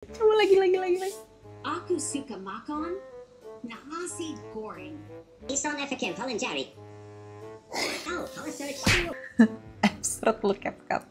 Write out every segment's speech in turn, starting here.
Coba lagi. Aku suka makan nasi goreng. Isang efekin Paul and Jerry. Oh, search. Absurd lu CapCut.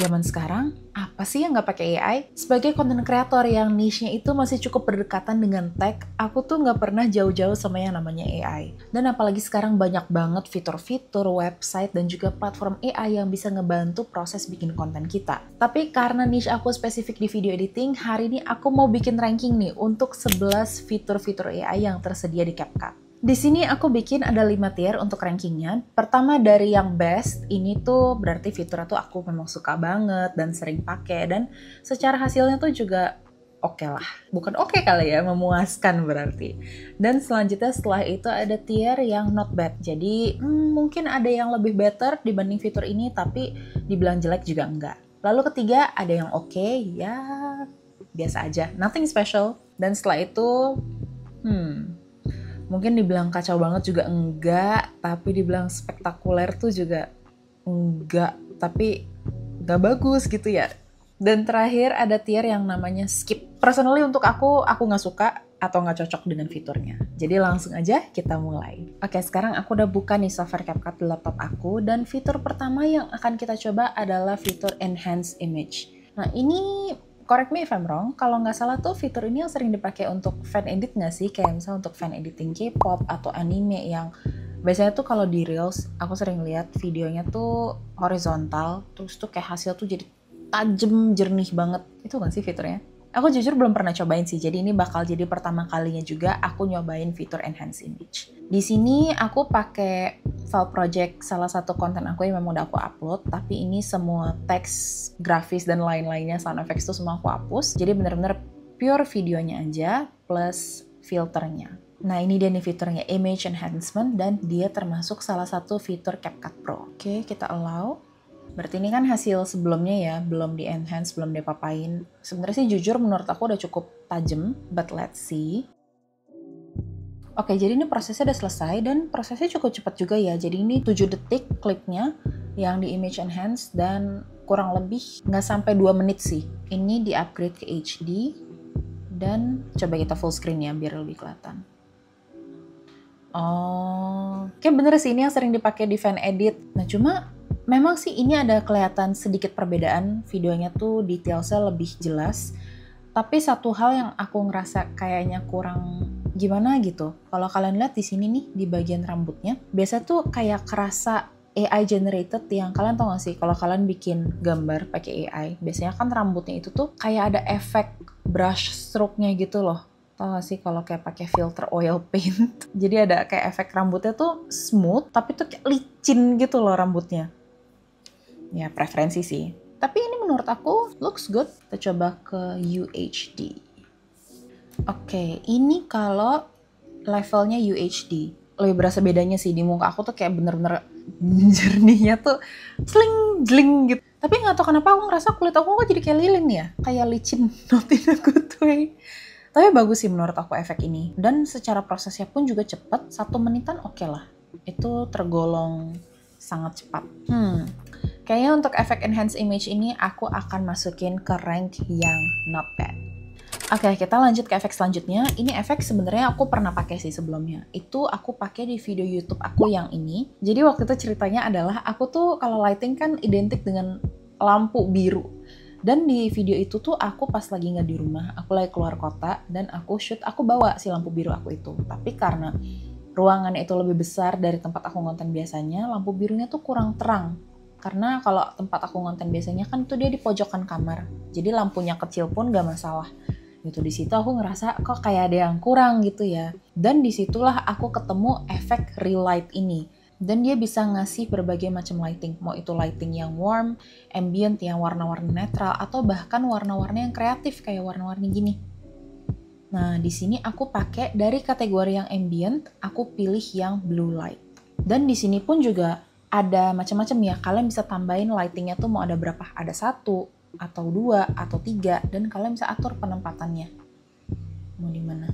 Zaman sekarang, apa sih yang nggak pakai AI? Sebagai content creator yang niche-nya itu masih cukup berdekatan dengan tech, aku tuh nggak pernah jauh-jauh sama yang namanya AI. Dan apalagi sekarang banyak banget fitur-fitur, website, dan juga platform AI yang bisa ngebantu proses bikin konten kita. Tapi karena niche aku spesifik di video editing, hari ini aku mau bikin ranking nih untuk 11 fitur-fitur AI yang tersedia di CapCut. Di sini aku bikin ada 5 tier untuk rankingnya. Pertama dari yang best, ini tuh berarti fiturnya tuh aku memang suka banget dan sering pakai, dan secara hasilnya tuh juga oke lah. Bukan oke kali ya, memuaskan berarti. Dan selanjutnya setelah itu ada tier yang not bad. Jadi mungkin ada yang lebih better dibanding fitur ini, tapi dibilang jelek juga enggak. Lalu ketiga ada yang oke, ya biasa aja, nothing special. Dan setelah itu mungkin dibilang kacau banget juga enggak, tapi dibilang spektakuler tuh juga enggak, tapi enggak bagus gitu ya. Dan terakhir ada tier yang namanya skip. Personally untuk aku nggak suka atau nggak cocok dengan fiturnya. Jadi langsung aja kita mulai. Oke, sekarang aku udah buka nih software CapCut di laptop aku, dan fitur pertama yang akan kita coba adalah fitur Enhance Image. Nah ini, correct me if I'm wrong, kalau nggak salah tuh fitur ini yang sering dipakai untuk fan edit nggak sih? Kayak misalnya untuk fan editing K-pop atau anime yang biasanya tuh kalau di Reels, aku sering lihat videonya tuh horizontal, terus tuh kayak hasil tuh jadi tajem, jernih banget. Itu kan sih fiturnya? Aku jujur belum pernah cobain sih, jadi ini bakal jadi pertama kalinya juga aku nyobain fitur Enhance Image. Di sini aku pakai file project salah satu konten aku yang memang udah aku upload, tapi ini semua teks, grafis, dan lain-lainnya, sound effects itu semua aku hapus. Jadi bener-bener pure videonya aja plus filternya. Nah ini dia nih fiturnya, Image Enhancement, dan dia termasuk salah satu fitur CapCut Pro. Oke, kita allow. Berarti ini kan hasil sebelumnya ya, belum di enhance, belum diapa-apain. Sebenarnya sih jujur menurut aku udah cukup tajam, but let's see. Oke, jadi ini prosesnya udah selesai dan prosesnya cukup cepat juga ya. Jadi ini 7 detik klipnya yang di image enhance, dan kurang lebih nggak sampai 2 menit sih. Ini di upgrade ke HD, dan coba kita full screen ya biar lebih kelihatan. Oh, kayak bener sih ini yang sering dipakai di fan edit. Nah cuma memang sih ini ada kelihatan sedikit perbedaan, videonya tuh detailnya lebih jelas. Tapi satu hal yang aku ngerasa kayaknya kurang gimana gitu. Kalau kalian lihat di sini nih di bagian rambutnya, biasa tuh kayak kerasa AI generated, yang kalian tau gak sih kalau kalian bikin gambar pakai AI, biasanya kan rambutnya itu tuh kayak ada efek brush stroke-nya gitu loh. Tau gak sih kalau kayak pakai filter oil paint. Jadi ada kayak efek rambutnya tuh smooth, tapi tuh kayak licin gitu loh rambutnya. Ya preferensi sih. Tapi ini menurut aku looks good. Kita coba ke UHD. Oke, ini kalau levelnya UHD. Lebih berasa bedanya sih, di muka aku tuh kayak bener-bener jernihnya tuh sling jling gitu. Tapi nggak tahu kenapa aku ngerasa kulit aku kok jadi kayak lilin ya, kayak licin, not in a good way. Tapi bagus sih menurut aku efek ini. Dan secara prosesnya pun juga cepet, 1 menitan oke lah. Itu tergolong sangat cepat. Kayaknya untuk efek enhance image ini aku akan masukin ke rank yang not bad. Oke, kita lanjut ke efek selanjutnya. Ini efek sebenarnya aku pernah pakai sih sebelumnya. Itu aku pakai di video YouTube aku yang ini. Jadi waktu itu ceritanya adalah aku tuh kalau lighting kan identik dengan lampu biru. Dan di video itu tuh aku pas lagi nggak di rumah, aku lagi keluar kota dan aku shoot, aku bawa si lampu biru aku itu. Tapi karena ruangannya itu lebih besar dari tempat aku ngonten biasanya, lampu birunya tuh kurang terang. Karena kalau tempat aku ngonten biasanya kan tuh dia di pojokan kamar. Jadi lampunya kecil pun gak masalah. Gitu, di situ aku ngerasa kok kayak ada yang kurang gitu ya. Dan disitulah aku ketemu efek real light ini. Dan dia bisa ngasih berbagai macam lighting. Mau itu lighting yang warm, ambient yang warna-warni netral, atau bahkan warna-warni yang kreatif kayak warna-warni gini. Nah, di sini aku pakai dari kategori yang ambient, aku pilih yang blue light. Dan di sini pun juga ada macam-macam ya, kalian bisa tambahin lightingnya tuh mau ada berapa, ada 1, atau 2, atau 3, dan kalian bisa atur penempatannya. Mau di mana?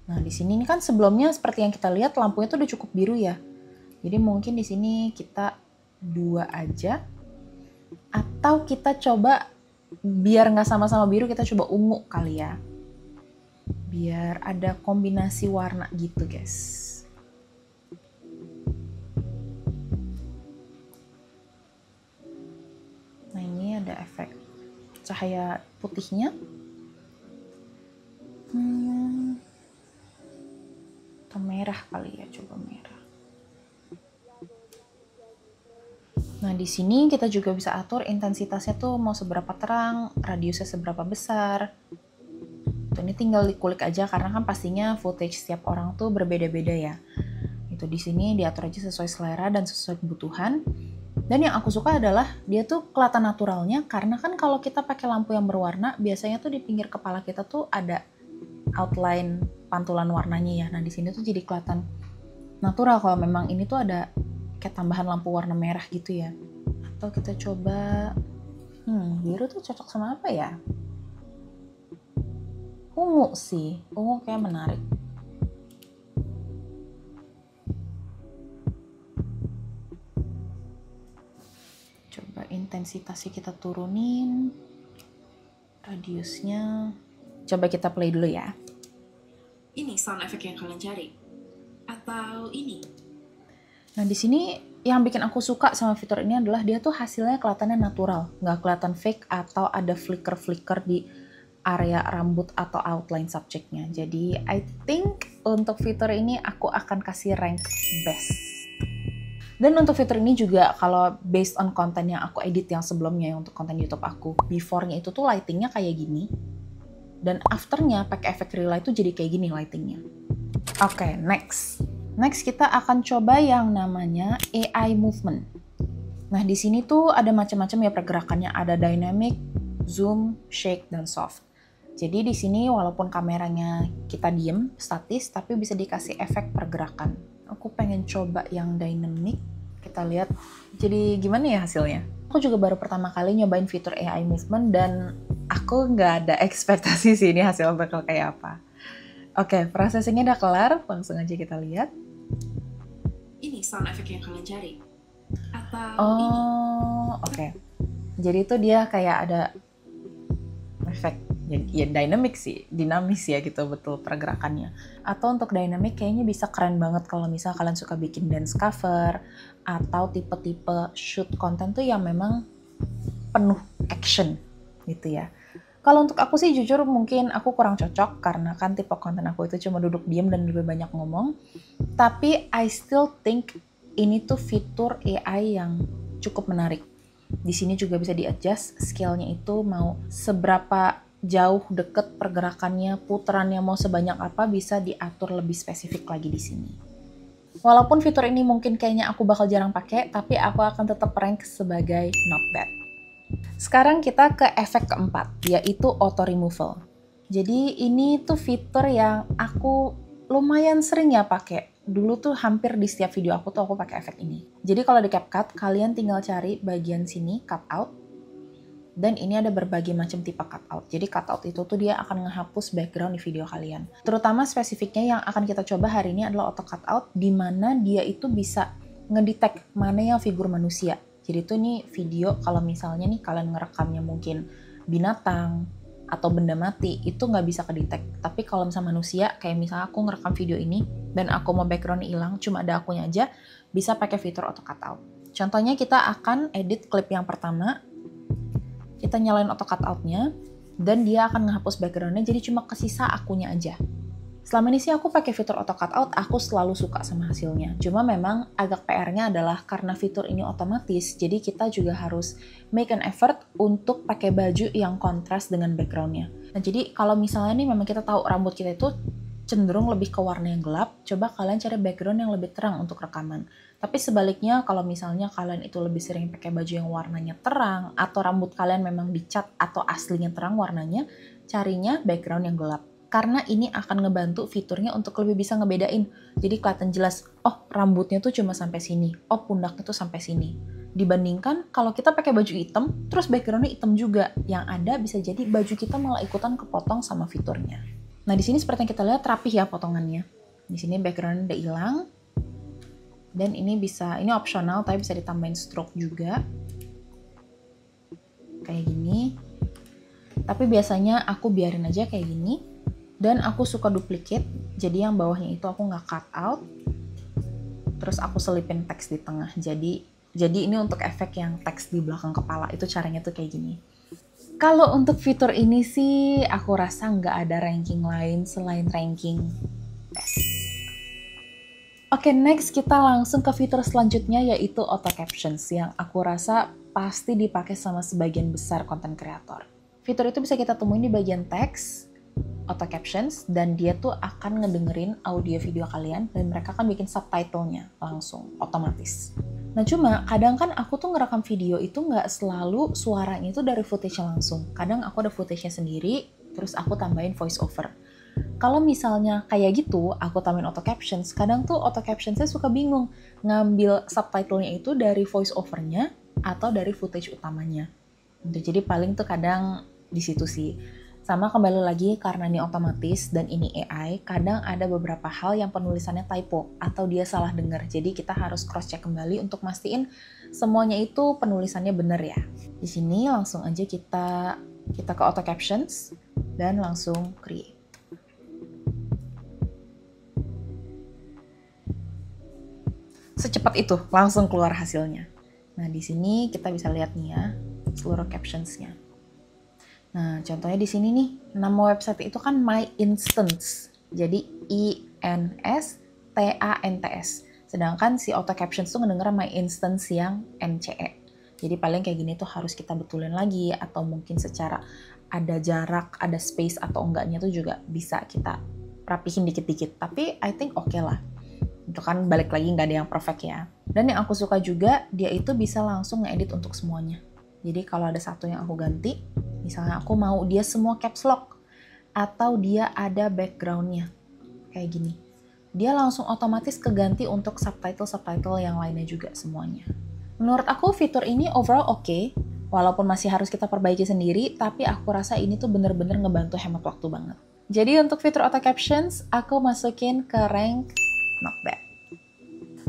Nah di sini kan sebelumnya seperti yang kita lihat lampunya tuh udah cukup biru ya. Jadi mungkin di sini kita 2 aja, atau kita coba biar nggak sama-sama biru kita coba ungu kali ya. Biar ada kombinasi warna gitu guys. Nah ini ada efek cahaya putihnya. Atau merah kali ya, coba merah. Nah di sini kita juga bisa atur intensitasnya tuh mau seberapa terang, radiusnya seberapa besar. Tuh, ini tinggal dikulik aja karena kan pastinya footage setiap orang tuh berbeda-beda ya. Itu di sini diatur aja sesuai selera dan sesuai kebutuhan. Dan yang aku suka adalah dia tuh kelihatan naturalnya karena kan kalau kita pakai lampu yang berwarna biasanya tuh di pinggir kepala kita tuh ada outline pantulan warnanya ya. Nah di sini tuh jadi kelihatan natural kalau memang ini tuh ada kayak tambahan lampu warna merah gitu ya. Atau kita coba biru tuh cocok sama apa ya? Ungu sih, ungu kayak menarik. Coba intensitasnya kita turunin, radiusnya. Coba kita play dulu ya. Ini sound effect yang kalian cari? Atau ini? Nah di sini yang bikin aku suka sama fitur ini adalah dia tuh hasilnya kelihatannya natural, nggak kelihatan fake atau ada flicker-flicker di area rambut atau outline subjeknya. Jadi I think untuk fitur ini aku akan kasih rank best. Dan untuk fitur ini juga kalau based on konten yang aku edit yang sebelumnya untuk konten YouTube aku, before-nya itu tuh lightingnya kayak gini. Dan afternya pakai efek real light itu jadi kayak gini lightingnya. Oke, next. Next kita akan coba yang namanya AI movement. Nah di sini tuh ada macam-macam ya pergerakannya, ada dynamic, zoom, shake, dan soft. Jadi di sini walaupun kameranya kita diem, statis, tapi bisa dikasih efek pergerakan. Aku pengen coba yang dynamic. Kita lihat jadi gimana ya hasilnya. Aku juga baru pertama kali nyobain fitur AI movement dan aku nggak ada ekspektasi sih ini hasil bakal kayak apa. Oke, processingnya udah kelar, langsung aja kita lihat. Ini sound effect yang kalian cari? Atau ini? Oke. Jadi itu dia kayak ada efek ya dynamic sih, dinamis ya gitu betul pergerakannya. Atau untuk dynamic kayaknya bisa keren banget kalau misal kalian suka bikin dance cover atau tipe-tipe shoot konten tuh yang memang penuh action gitu ya. Kalau untuk aku sih jujur mungkin aku kurang cocok karena kan tipe konten aku itu cuma duduk diem dan lebih banyak ngomong. Tapi I still think ini tuh fitur AI yang cukup menarik. Di sini juga bisa di-adjust scale-nya itu mau seberapa jauh deket pergerakannya, putarannya mau sebanyak apa bisa diatur lebih spesifik lagi di sini. Walaupun fitur ini mungkin kayaknya aku bakal jarang pakai, tapi aku akan tetap rank sebagai not bad. Sekarang kita ke efek keempat, yaitu auto removal. Jadi ini tuh fitur yang aku lumayan sering ya pakai. Dulu tuh hampir di setiap video aku tuh aku pakai efek ini. Jadi kalau di CapCut, kalian tinggal cari bagian sini, cut out. Dan ini ada berbagai macam tipe cutout. Jadi cutout itu tuh dia akan ngehapus background di video kalian. Terutama spesifiknya yang akan kita coba hari ini adalah auto cutout, di mana dia itu bisa ngedetect mana yang figur manusia. Jadi itu nih video kalau misalnya nih kalian ngerekamnya mungkin binatang atau benda mati, itu nggak bisa kedetek. Tapi kalau misalnya manusia, kayak misalnya aku ngerekam video ini dan aku mau background hilang, cuma ada akunya aja, bisa pakai fitur auto cutout. Contohnya kita akan edit klip yang pertama, kita nyalain auto cutout-nya, dan dia akan ngehapus background-nya, jadi cuma kesisa akunya aja. Selama ini sih aku pakai fitur auto cutout, aku selalu suka sama hasilnya. Cuma memang agak PR-nya adalah karena fitur ini otomatis, jadi kita juga harus make an effort untuk pakai baju yang kontras dengan background-nya. Nah jadi kalau misalnya nih memang kita tahu rambut kita itu cenderung lebih ke warna yang gelap, coba kalian cari background yang lebih terang untuk rekaman. Tapi sebaliknya kalau misalnya kalian itu lebih sering pakai baju yang warnanya terang, atau rambut kalian memang dicat atau aslinya terang warnanya, carinya background yang gelap. Karena ini akan ngebantu fiturnya untuk lebih bisa ngebedain. Jadi kelihatan jelas, oh rambutnya tuh cuma sampai sini, oh pundaknya tuh sampai sini. Dibandingkan kalau kita pakai baju hitam, terus backgroundnya hitam juga. Yang ada bisa jadi baju kita malah ikutan kepotong sama fiturnya. Nah di sini seperti yang kita lihat rapih ya potongannya. Di sini background udah hilang. Dan ini opsional tapi bisa ditambahin stroke juga. Kayak gini. Tapi biasanya aku biarin aja kayak gini. Dan aku suka duplicate, jadi yang bawahnya itu aku nggak cut out. Terus aku selipin teks di tengah. Jadi ini untuk efek yang teks di belakang kepala, itu caranya tuh kayak gini. Kalau untuk fitur ini sih, aku rasa nggak ada ranking lain selain ranking tes. Oke, next kita langsung ke fitur selanjutnya, yaitu auto captions, yang aku rasa pasti dipakai sama sebagian besar konten kreator. Fitur itu bisa kita temuin di bagian teks, auto captions, dan dia tuh akan ngedengerin audio video kalian dan mereka akan bikin subtitlenya langsung otomatis. Nah cuma kadang kan aku tuh ngerekam video itu nggak selalu suaranya itu dari footage langsung. Kadang aku ada footage-nya sendiri, terus aku tambahin voice over. Kalau misalnya kayak gitu, aku tambahin auto captions, kadang tuh auto captionsnya suka bingung ngambil subtitlenya itu dari voice overnya atau dari footage utamanya. Jadi paling tuh kadang di situ sih. Sama kembali lagi, karena ini otomatis dan ini AI, kadang ada beberapa hal yang penulisannya typo atau dia salah dengar. Jadi kita harus cross check kembali untuk mastiin semuanya itu penulisannya benar ya. Di sini langsung aja kita ke auto captions dan langsung create. Secepat itu langsung keluar hasilnya. Nah, di sini kita bisa lihat nih ya seluruh captionsnya. Nah, contohnya di sini nih, nama website itu kan My Instance. Jadi INSTANTS. Sedangkan si auto captions tuh ngedenger My Instance yang NCE. Jadi paling kayak gini tuh harus kita betulin lagi, atau mungkin secara ada jarak, ada space atau enggaknya tuh juga bisa kita rapihin dikit-dikit. Tapi I think oke lah. Itu kan balik lagi nggak ada yang perfect ya. Dan yang aku suka juga, dia itu bisa langsung ngedit untuk semuanya. Jadi kalau ada satu yang aku ganti, misalnya aku mau dia semua caps lock, atau dia ada background-nya, kayak gini. Dia langsung otomatis keganti untuk subtitle yang lainnya juga semuanya. Menurut aku fitur ini overall oke, walaupun masih harus kita perbaiki sendiri, tapi aku rasa ini tuh bener-bener ngebantu hemat waktu banget. Jadi untuk fitur auto captions, aku masukin ke rank not bad.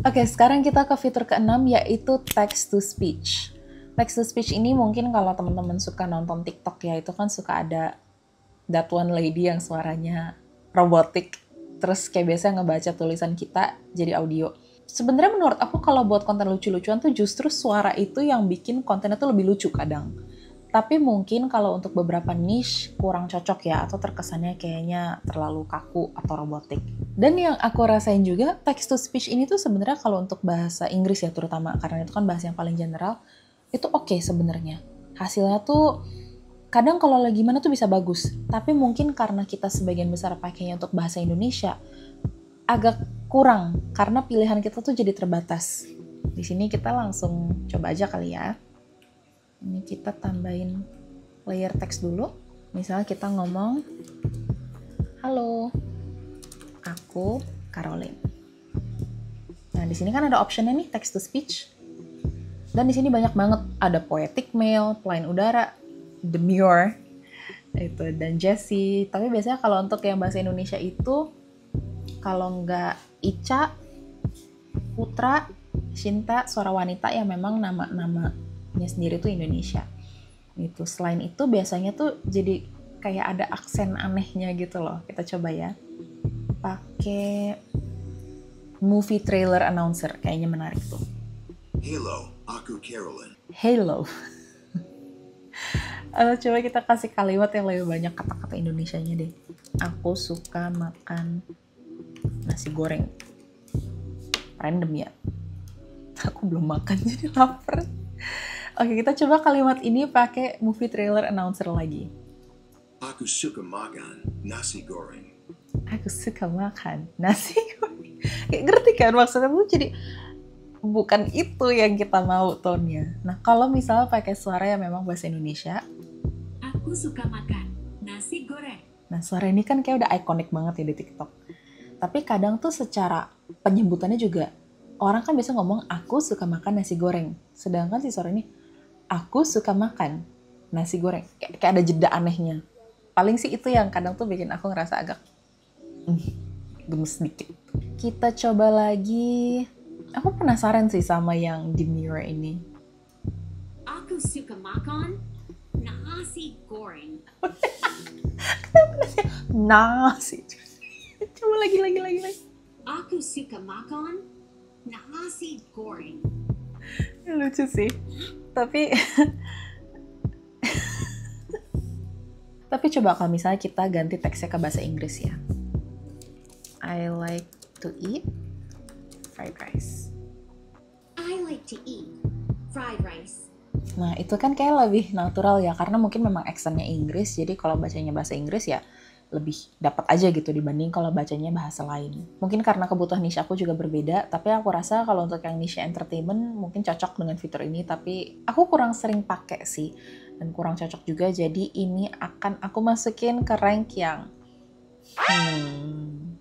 Oke, sekarang kita ke fitur ke-6, yaitu text to speech. Text to speech ini mungkin kalau teman-teman suka nonton TikTok ya, itu kan suka ada that one lady yang suaranya robotik, terus kayak biasa ngebaca tulisan kita jadi audio. Sebenarnya menurut aku kalau buat konten lucu-lucuan tuh justru suara itu yang bikin kontennya tuh lebih lucu kadang. Tapi mungkin kalau untuk beberapa niche kurang cocok ya, atau terkesannya kayaknya terlalu kaku atau robotik. Dan yang aku rasain juga, text to speech ini tuh sebenarnya kalau untuk bahasa Inggris ya terutama, karena itu kan bahasa yang paling general, itu oke sebenarnya. Hasilnya tuh kadang kalau lagi mana tuh bisa bagus, tapi mungkin karena kita sebagian besar pakainya untuk bahasa Indonesia agak kurang karena pilihan kita tuh jadi terbatas. Di sini kita langsung coba aja kali ya. Ini kita tambahin layer teks dulu. Misalnya kita ngomong, "Halo, aku Caroline." Nah, di sini kan ada optionnya nih text to speech. Dan di sini banyak banget, ada poetic mail, plain udara, demure, itu, dan Jessie. Tapi biasanya kalau untuk yang bahasa Indonesia itu, kalau nggak Ica, Putra, Shinta, suara wanita yang memang nama-namanya sendiri tuh Indonesia. Itu. Selain itu biasanya tuh jadi kayak ada aksen anehnya gitu loh. Kita coba ya. Pakai movie trailer announcer, kayaknya menarik tuh. Halo, aku Caroline. Halo. Coba kita kasih kalimat yang lebih banyak kata-kata Indonesianya deh. Aku suka makan nasi goreng. Random ya. Aku belum makan jadi lapar. Oke, kita coba kalimat ini pakai movie trailer announcer lagi. Aku suka makan nasi goreng. Aku suka makan nasi goreng. Kayak ngerti kan maksudnya tuh, jadi bukan itu yang kita mau tone-nya. Nah, kalau misalnya pakai suara yang memang bahasa Indonesia, Aku suka makan nasi goreng. nah suara ini kan kayak udah ikonik banget ya di TikTok. Tapi kadang tuh secara penyebutannya juga, orang kan biasa ngomong, aku suka makan nasi goreng. Sedangkan si suara ini, aku suka makan nasi goreng. Kayak ada jeda anehnya. Paling sih itu yang kadang tuh bikin aku ngerasa agak gemes sedikit. Kita coba lagi. Aku penasaran sih sama yang demure ini. Aku suka makan Nasi goreng. Nasi. Coba lagi. Aku suka makan nasi goreng. Lucu sih. Tapi tapi coba kalau misalnya kita ganti teksnya ke bahasa Inggris ya. I like to eat fried rice. I like to eat fried rice. Nah, itu kan kayak lebih natural ya, karena mungkin memang aksennya Inggris, jadi kalau bacanya bahasa Inggris ya lebih dapat aja gitu dibanding kalau bacanya bahasa lain. Mungkin karena kebutuhan niche aku juga berbeda, tapi aku rasa kalau untuk yang niche entertainment mungkin cocok dengan fitur ini, tapi aku kurang sering pakai sih, dan kurang cocok juga, jadi ini akan aku masukin ke rank yang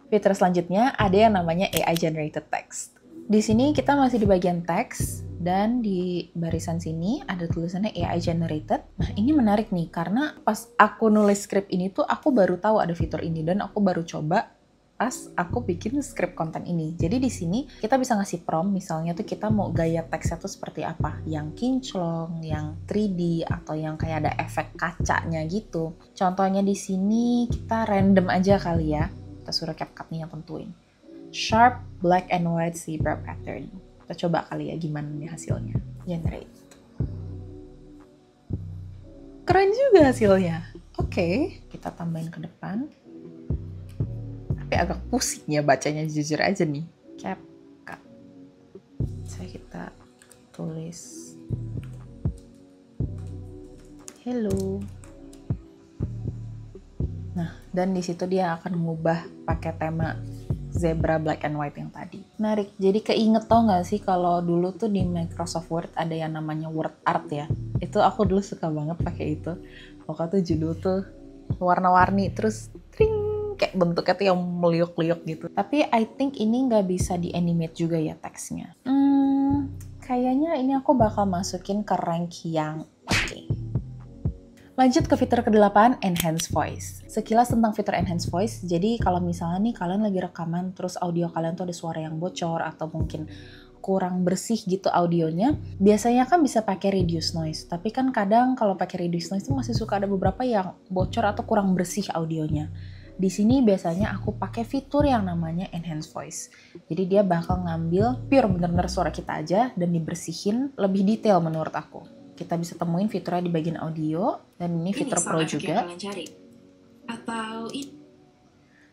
Fitur selanjutnya ada yang namanya AI Generated Text. Di sini kita masih di bagian teks, dan di barisan sini ada tulisannya AI Generated. Nah, ini menarik nih, karena pas aku nulis skrip ini tuh aku baru tahu ada fitur ini, dan aku baru coba pas aku bikin skrip konten ini. Jadi di sini kita bisa ngasih prompt, misalnya tuh kita mau gaya teksnya tuh seperti apa, yang kinclong, yang 3D, atau yang kayak ada efek kacanya gitu. Contohnya di sini kita random aja kali ya, kita suruh CapCut-nya yang tentuin. Sharp black and white zebra pattern. Kita coba kali ya gimana nih hasilnya. Generate. Keren juga hasilnya. Oke, kita tambahin ke depan. Tapi agak pusing ya bacanya, jujur aja nih. CapCut. Saya kita tulis hello. Nah, dan di situ dia akan mengubah pakai tema zebra black and white yang tadi. Menarik. Jadi keinget tau gak sih kalau dulu tuh di Microsoft Word ada yang namanya word art ya. Itu aku dulu suka banget pakai itu. Pokoknya tuh judul tuh warna-warni terus tring kayak bentuknya tuh yang meliuk-liuk gitu. Tapi I think ini nggak bisa di animate juga ya teksnya. Kayaknya ini aku bakal masukin ke rank yang oke. Lanjut ke fitur ke-8, Enhance Voice. Sekilas tentang fitur Enhance Voice, jadi kalau misalnya nih kalian lagi rekaman, terus audio kalian tuh ada suara yang bocor, atau mungkin kurang bersih gitu audionya, biasanya kan bisa pakai Reduce Noise. Tapi kan kadang kalau pakai Reduce Noise tuh masih suka ada beberapa yang bocor atau kurang bersih audionya. Di sini biasanya aku pakai fitur yang namanya Enhance Voice. Jadi dia bakal ngambil pure bener-bener suara kita aja, dan dibersihin lebih detail menurut aku. Kita bisa temuin fiturnya di bagian audio, dan ini fitur Pro juga.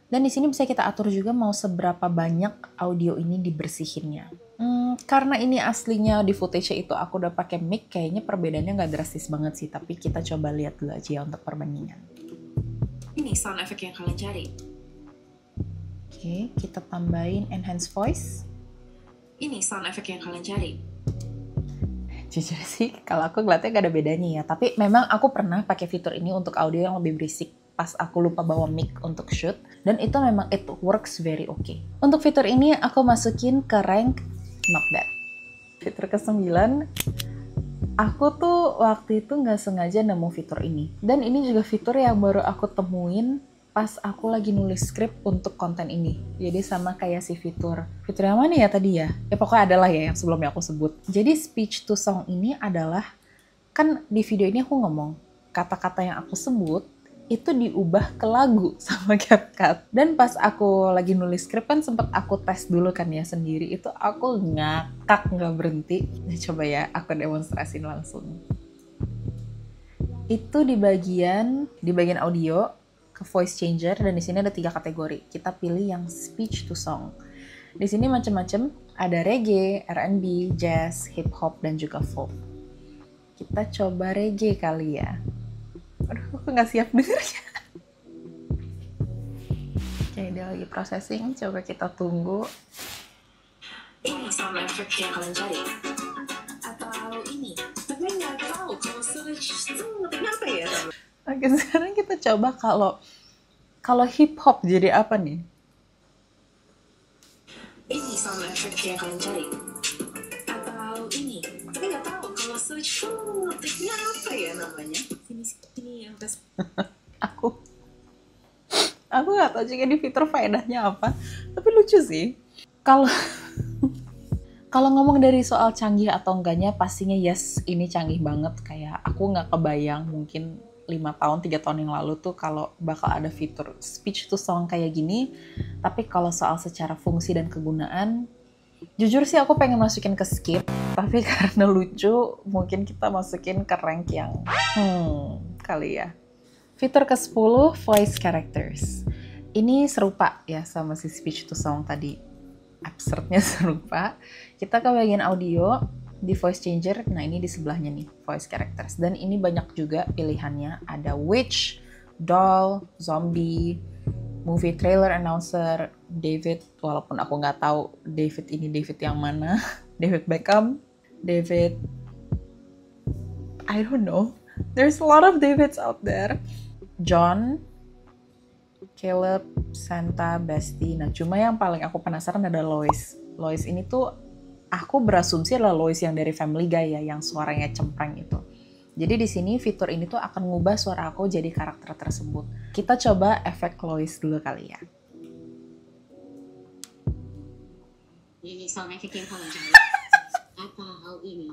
Dan di sini bisa kita atur juga mau seberapa banyak audio ini dibersihinnya. Karena ini aslinya di footage itu aku udah pakai mic, kayaknya perbedaannya nggak drastis banget sih, tapi kita coba lihat dulu aja ya untuk perbandingan. Ini sound effect yang kalian cari. Oke, kita tambahin Enhance Voice. Ini sound effect yang kalian cari. Jujur sih, kalau aku ngeliatnya gak ada bedanya ya. Tapi memang aku pernah pakai fitur ini untuk audio yang lebih berisik pas aku lupa bawa mic untuk shoot. Dan itu memang it works very okay. Untuk fitur ini aku masukin ke rank not bad. Fitur ke-9, aku tuh waktu itu gak sengaja nemu fitur ini. Dan ini juga fitur yang baru aku temuin pas aku lagi nulis skrip untuk konten ini. Jadi sama kayak si fitur yang mana ya tadi ya? Ya pokoknya adalah ya yang sebelumnya aku sebut. Jadi speech to song ini adalah, kan di video ini aku ngomong, kata-kata yang aku sebut itu diubah ke lagu sama CapCut. Dan pas aku lagi nulis skrip kan sempet aku tes dulu kan ya sendiri, itu aku ngakak nggak berhenti. Nah, coba ya aku demonstrasiin langsung. Itu di bagian audio, ke voice changer, dan di sini ada 3 kategori. Kita pilih yang speech to song. Di sini macam-macam, ada reggae, R&B, jazz, hip hop, dan juga folk. Kita coba reggae kali ya. Aduh, aku nggak siap dengernya. Oke, dia lagi processing. Coba kita tunggu. Ini sound effect yang kalian cari. Atau ini. Tapi nggak tahu kalau search itu kenapa ya? Oke, sekarang kita coba kalau hip hop jadi apa nih? Ini sound effect yang kalian cari. Atau ini. Tapi nggak tahu kalau search itu apa ya namanya? Sini yang tes. Aku nggak tahu juga di fitur faedahnya apa, tapi lucu sih. Kalau Kalau ngomong dari soal canggih atau enggaknya, pastinya yes, ini canggih banget. Kayak aku nggak kebayang mungkin 5 tahun, 3 tahun yang lalu tuh kalau bakal ada fitur speech to song kayak gini. Tapi kalau soal secara fungsi dan kegunaan, jujur sih aku pengen masukin ke skip. Tapi karena lucu, mungkin kita masukin ke rank yang kali ya. Fitur ke-10, voice characters. Ini serupa ya sama si speech to song tadi. Absurdnya serupa. Kita ke bagian audio, di voice changer, nah ini di sebelahnya nih, voice characters. Dan ini banyak juga pilihannya, ada witch, doll, zombie, movie trailer announcer, David, walaupun aku nggak tahu David ini David yang mana, David Beckham, David, I don't know, there's a lot of Davids out there, John, Caleb, Santa, Basti. Nah, cuma yang paling aku penasaran ada Lois. Lois ini tuh aku berasumsi adalah Lois yang dari Family Guy ya, yang suaranya cempreng itu. Jadi di sini fitur ini tuh akan ngubah suara aku jadi karakter tersebut. Kita coba efek Lois dulu kali ya. Ini soal efek yang paling jauh. Atau ini.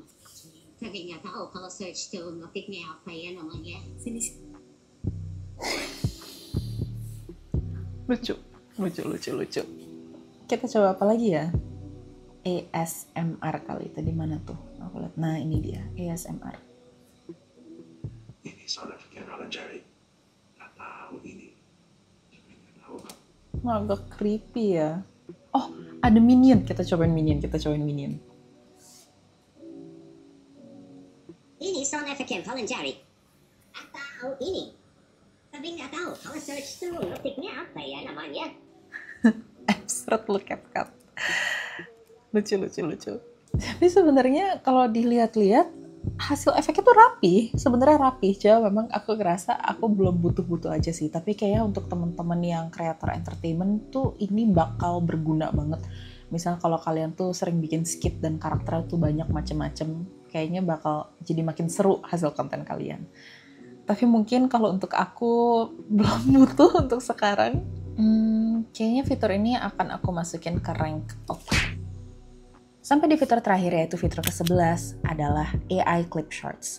Tapi nggak tahu kalau search tuh notifnya apa ya namanya. Sini. Lucu. Kita coba apa lagi ya? ASMR kali, tadi mana tuh? Aku lihat. Nah, ini dia, ASMR. Ini soal efek Tom and Jerry. Nggak tahu ini. Nggak tahu. Agak creepy ya. Oh, ada Minion. Kita cobain Minion. Ini soal efek Tom and Jerry. Atau ini. Tapi nggak tahu kalau search tuh notifnya apa ya namanya. Absurd look CapCut. Lucu. Tapi sebenarnya kalau dilihat-lihat hasil efeknya tuh rapi. Sebenarnya rapi, cuma memang aku ngerasa aku belum butuh aja sih. Tapi kayaknya untuk teman-teman yang kreator entertainment tuh ini bakal berguna banget. Misal kalau kalian tuh sering bikin skit dan karakternya tuh banyak macem-macem, kayaknya bakal jadi makin seru hasil konten kalian. Tapi mungkin kalau untuk aku belum butuh untuk sekarang. Kayaknya fitur ini akan aku masukin ke rank 4. Sampai di fitur terakhir, yaitu fitur ke-11 adalah AI Clip Shorts.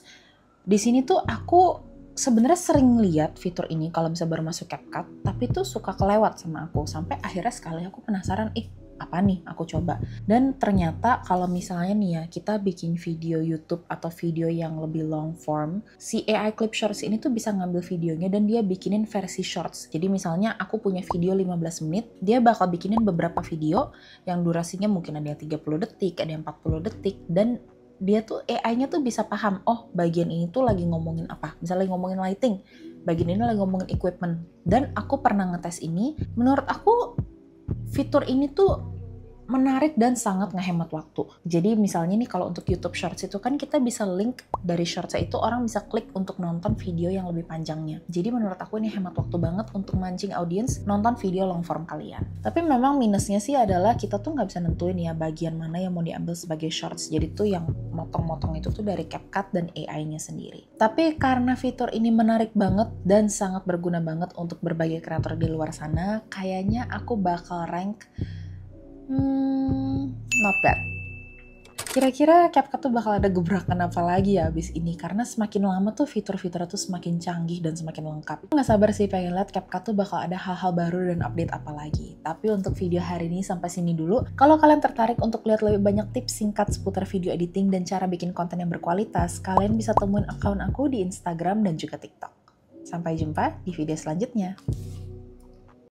Di sini tuh aku sebenarnya sering lihat fitur ini kalau misalnya baru masuk CapCut, tapi tuh suka kelewat sama aku. Sampai akhirnya sekali aku penasaran, apa nih, aku coba. Dan ternyata kalau misalnya nih ya, kita bikin video YouTube atau video yang lebih long form, si AI Clip Shorts ini tuh bisa ngambil videonya dan dia bikinin versi shorts. Jadi misalnya aku punya video 15 menit, dia bakal bikinin beberapa video yang durasinya mungkin ada yang 30 detik, ada yang 40 detik, dan dia tuh AI-nya tuh bisa paham, oh bagian ini tuh lagi ngomongin apa. Misalnya lagi ngomongin lighting, bagian ini lagi ngomongin equipment. Dan aku pernah ngetes ini, menurut aku fitur ini tuh menarik dan sangat ngehemat waktu. Jadi misalnya nih kalau untuk YouTube Shorts itu kan kita bisa link dari Shorts itu orang bisa klik untuk nonton video yang lebih panjangnya. Jadi menurut aku ini hemat waktu banget untuk mancing audiens nonton video long form kalian. Tapi memang minusnya sih adalah kita tuh nggak bisa nentuin ya bagian mana yang mau diambil sebagai Shorts. Jadi tuh yang motong-motong itu tuh dari CapCut dan AI-nya sendiri. Tapi karena fitur ini menarik banget dan sangat berguna banget untuk berbagai kreator di luar sana, kayaknya aku bakal rank not bad. Kira-kira CapCut tuh bakal ada gebrakan apa lagi ya abis ini? Karena semakin lama tuh fitur-fiturnya tuh semakin canggih dan semakin lengkap. Aku gak sabar sih pengen lihat CapCut tuh bakal ada hal-hal baru dan update apa lagi. Tapi untuk video hari ini sampai sini dulu. Kalau kalian tertarik untuk lihat lebih banyak tips singkat seputar video editing dan cara bikin konten yang berkualitas, kalian bisa temuin akun aku di Instagram dan juga TikTok. Sampai jumpa di video selanjutnya.